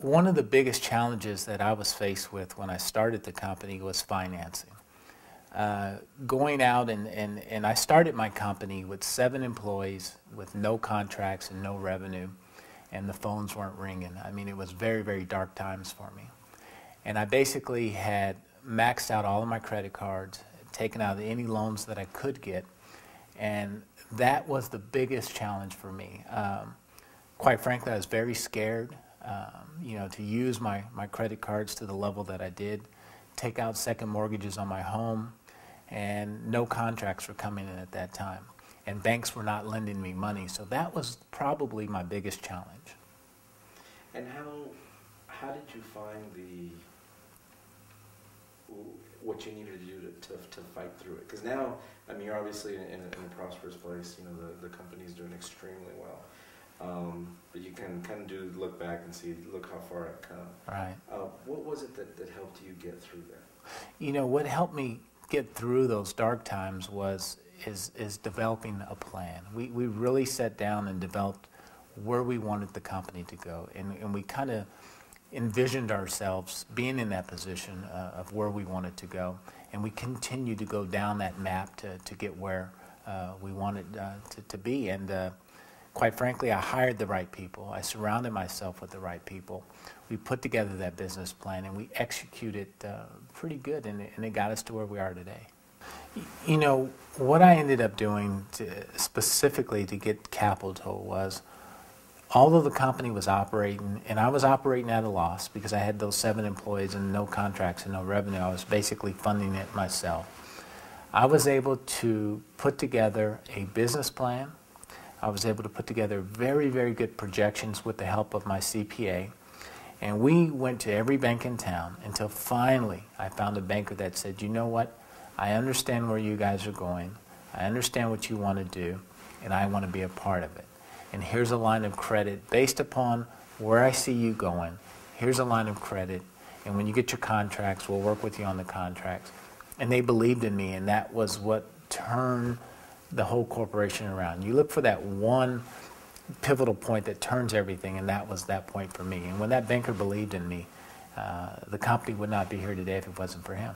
one of the biggest challenges that I was faced with when I started the company was financing. Going out and I started my company with 7 employees with no contracts and no revenue, and the phones weren't ringing. I mean, it was very, very dark times for me. And I basically had maxed out all of my credit cards, taken out any loans that I could get, and that was the biggest challenge for me. Quite frankly, I was very scared, to use my credit cards to the level that I did, take out second mortgages on my home, and no contracts were coming in at that time. And banks were not lending me money, so that was probably my biggest challenge. And how did you find what you needed to do to fight through it? Because now, I mean, you're obviously in a prosperous place. You know, the company's doing extremely well. But you can kind of look back and see, look how far I've come. Right. What was it that helped you get through that? You know, what helped me get through those dark times is developing a plan. We really sat down and developed where we wanted the company to go, and we kind of envisioned ourselves being in that position of where we wanted to go, and we continued to go down that map to get where we wanted to be. And quite frankly, I hired the right people. I surrounded myself with the right people. We put together that business plan, and we executed pretty good, and it got us to where we are today. You know, what I ended up doing specifically to get capital was, although the company was operating, and I was operating at a loss because I had those 7 employees and no contracts and no revenue, I was basically funding it myself. I was able to put together a business plan. I was able to put together very, very good projections with the help of my CPA. And we went to every bank in town until finally I found a banker that said, you know what, I understand where you guys are going. I understand what you want to do, and I want to be a part of it. And here's a line of credit based upon where I see you going. Here's a line of credit, and when you get your contracts, we'll work with you on the contracts. And they believed in me, and that was what turned the whole corporation around. You look for that one pivotal point that turns everything, and that was that point for me. And when that banker believed in me, the company would not be here today if it wasn't for him.